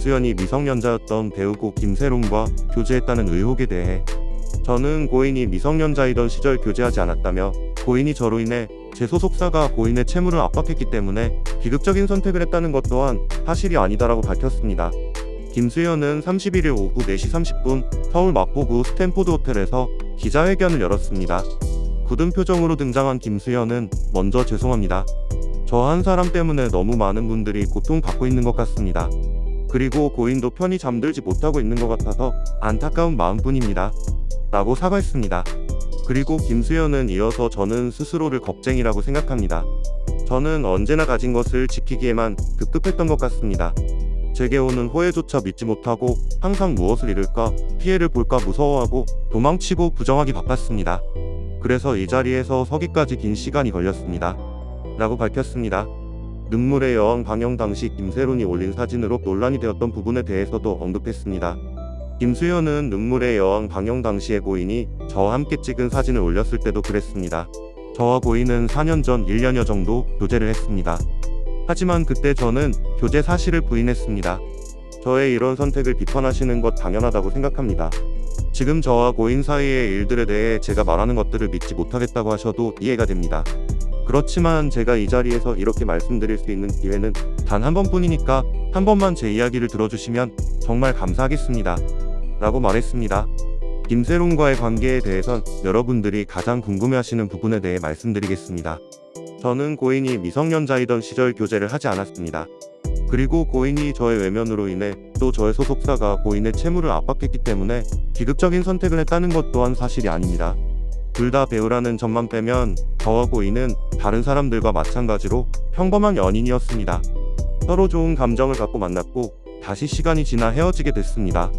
김수현이 미성년자였던 배우고 김세론과 교제했다는 의혹에 대해 저는 고인이 미성년자이던 시절 교제하지 않았다며 고인이 저로 인해 제 소속사가 고인의 채무를 압박했기 때문에 비극적인 선택을 했다는 것 또한 사실이 아니다라고 밝혔습니다. 김수현은 31일 오후 4시 30분 서울 마포구 스탠포드 호텔에서 기자회견을 열었습니다. 굳은 표정으로 등장한 김수현은 먼저 죄송합니다. 저 한 사람 때문에 너무 많은 분들이 고통받고 있는 것 같습니다. 그리고 고인도 편히 잠들지 못하고 있는 것 같아서 안타까운 마음뿐입니다. 라고 사과했습니다. 그리고 김수현은 이어서 저는 스스로를 겁쟁이라고 생각합니다. 저는 언제나 가진 것을 지키기에만 급급했던 것 같습니다. 제게 오는 호혜조차 믿지 못하고 항상 무엇을 잃을까, 피해를 볼까 무서워하고 도망치고 부정하기 바빴습니다. 그래서 이 자리에서 서기까지 긴 시간이 걸렸습니다. 라고 밝혔습니다. 눈물의 여왕 방영 당시 김세론이 올린 사진으로 논란이 되었던 부분에 대해서도 언급했습니다. 김수현은 눈물의 여왕 방영 당시에 고인이 저와 함께 찍은 사진을 올렸을 때도 그랬습니다. 저와 고인은 4년 전 1년여 정도 교제를 했습니다. 하지만 그때 저는 교제 사실을 부인했습니다. 저의 이런 선택을 비판하시는 것 당연하다고 생각합니다. 지금 저와 고인 사이의 일들에 대해 제가 말하는 것들을 믿지 못하겠다고 하셔도 이해가 됩니다. 그렇지만 제가 이 자리에서 이렇게 말씀드릴 수 있는 기회는 단 한 번뿐이니까 한 번만 제 이야기를 들어주시면 정말 감사하겠습니다. 라고 말했습니다. 김세론과의 관계에 대해선 여러분들이 가장 궁금해하시는 부분에 대해 말씀드리겠습니다. 저는 고인이 미성년자이던 시절 교제를 하지 않았습니다. 그리고 고인이 저의 외면으로 인해 또 저의 소속사가 고인의 채무를 압박했기 때문에 비극적인 선택을 했다는 것 또한 사실이 아닙니다. 둘 다 배우라는 점만 빼면 저와 고인은 다른 사람들과 마찬가지로 평범한 연인이었습니다. 서로 좋은 감정을 갖고 만났고 다시 시간이 지나 헤어지게 됐습니다.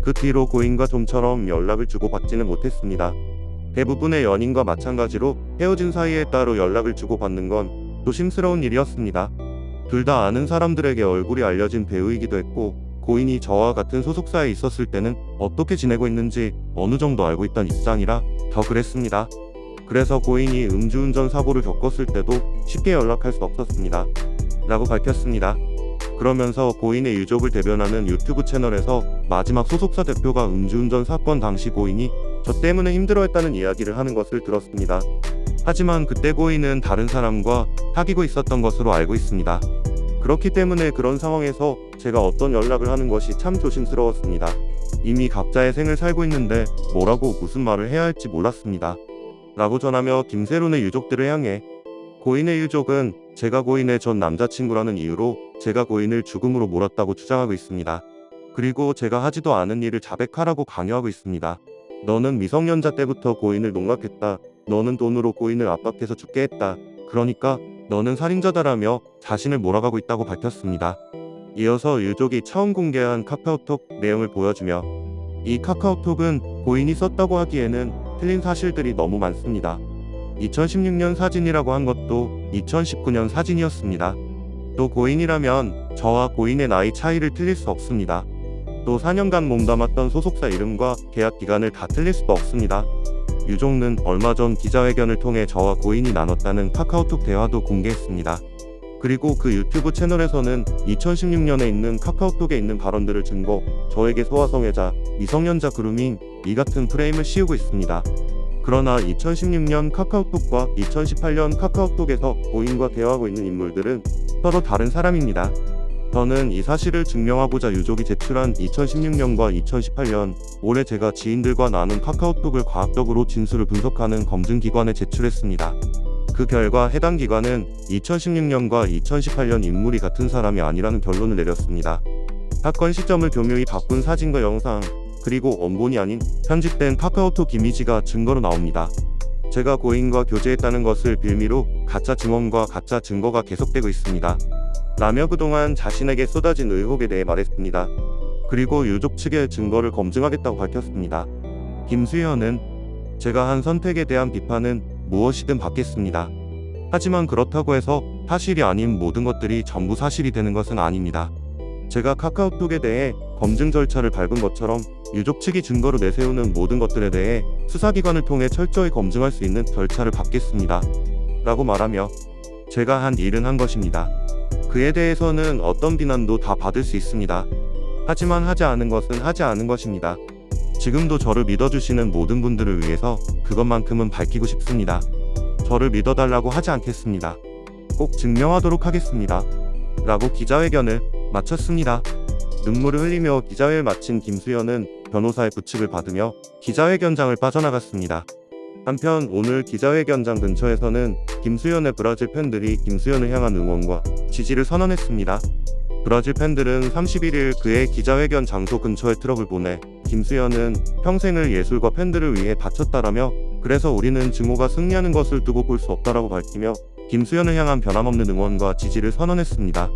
그 뒤로 고인과 좀처럼 연락을 주고받지는 못했습니다. 대부분의 연인과 마찬가지로 헤어진 사이에 따로 연락을 주고받는 건 조심스러운 일이었습니다. 둘 다 아는 사람들에게 얼굴이 알려진 배우이기도 했고 고인이 저와 같은 소속사에 있었을 때는 어떻게 지내고 있는지 어느 정도 알고 있던 입장이라 더 그랬습니다. 그래서 고인이 음주운전 사고를 겪었을 때도 쉽게 연락할 수 없었습니다. 라고 밝혔습니다. 그러면서 고인의 유족을 대변하는 유튜브 채널에서 마지막 소속사 대표가 음주운전 사건 당시 고인이 저 때문에 힘들어했다는 이야기를 하는 것을 들었습니다. 하지만 그때 고인은 다른 사람과 사귀고 있었던 것으로 알고 있습니다. 그렇기 때문에 그런 상황에서 제가 어떤 연락을 하는 것이 참 조심스러웠습니다. 이미 각자의 생을 살고 있는데 뭐라고 무슨 말을 해야 할지 몰랐습니다. 라고 전하며 김세론의 유족들을 향해 고인의 유족은 제가 고인의 전 남자친구라는 이유로 제가 고인을 죽음으로 몰았다고 주장하고 있습니다. 그리고 제가 하지도 않은 일을 자백하라고 강요하고 있습니다. 너는 미성년자 때부터 고인을 농락했다. 너는 돈으로 고인을 압박해서 죽게 했다. 그러니까 너는 살인자다라며 자신을 몰아가고 있다고 밝혔습니다. 이어서 유족이 처음 공개한 카카오톡 내용을 보여주며 이 카카오톡은 고인이 썼다고 하기에는 틀린 사실들이 너무 많습니다. 2016년 사진이라고 한 것도 2019년 사진이었습니다. 또 고인이라면 저와 고인의 나이 차이를 틀릴 수 없습니다. 또 4년간 몸담았던 소속사 이름과 계약 기간을 다 틀릴 수도 없습니다. 유족는 얼마 전 기자회견을 통해 저와 고인이 나눴다는 카카오톡 대화도 공개했습니다. 그리고 그 유튜브 채널에서는 2016년에 있는 카카오톡에 있는 발언들을 증거, 저에게 소아성애자, 미성년자 그루밍, 이 같은 프레임을 씌우고 있습니다. 그러나 2016년 카카오톡과 2018년 카카오톡에서 고인과 대화하고 있는 인물들은 서로 다른 사람입니다. 저는 이 사실을 증명하고자 유족이 제출한 2016년과 2018년 올해 제가 지인들과 나눈 카카오톡을 과학적으로 진술을 분석하는 검증기관에 제출했습니다. 그 결과 해당 기관은 2016년과 2018년 인물이 같은 사람이 아니라는 결론을 내렸습니다. 사건 시점을 교묘히 바꾼 사진과 영상, 그리고 원본이 아닌 편집된 카카오톡 이미지가 증거로 나옵니다. 제가 고인과 교제했다는 것을 빌미로 가짜 증언과 가짜 증거가 계속되고 있습니다. 라며 그동안 자신에게 쏟아진 의혹에 대해 말했습니다. 그리고 유족 측의 증거를 검증하겠다고 밝혔습니다. 김수현은 제가 한 선택에 대한 비판은 무엇이든 받겠습니다. 하지만 그렇다고 해서 사실이 아닌 모든 것들이 전부 사실이 되는 것은 아닙니다. 제가 카카오톡에 대해 검증 절차를 밟은 것처럼 유족 측이 증거로 내세우는 모든 것들에 대해 수사기관을 통해 철저히 검증할 수 있는 절차를 밟겠습니다. 라고 말하며 제가 한 일은 한 것입니다. 그에 대해서는 어떤 비난도 다 받을 수 있습니다. 하지만 하지 않은 것은 하지 않은 것입니다. 지금도 저를 믿어주시는 모든 분들을 위해서 그것만큼은 밝히고 싶습니다. 저를 믿어달라고 하지 않겠습니다. 꼭 증명하도록 하겠습니다. 라고 기자회견을 마쳤습니다. 눈물을 흘리며 기자회를 마친 김수현은 변호사의 부축을 받으며 기자회견장을 빠져나갔습니다. 한편 오늘 기자회견장 근처에서는 김수현의 브라질 팬들이 김수현을 향한 응원과 지지를 선언했습니다. 브라질 팬들은 31일 그의 기자회견 장소 근처에 트럭을 보내 김수현은 평생을 예술과 팬들을 위해 바쳤다라며 그래서 우리는 증오가 승리하는 것을 두고 볼 수 없다라고 밝히며 김수현을 향한 변함없는 응원과 지지를 선언했습니다.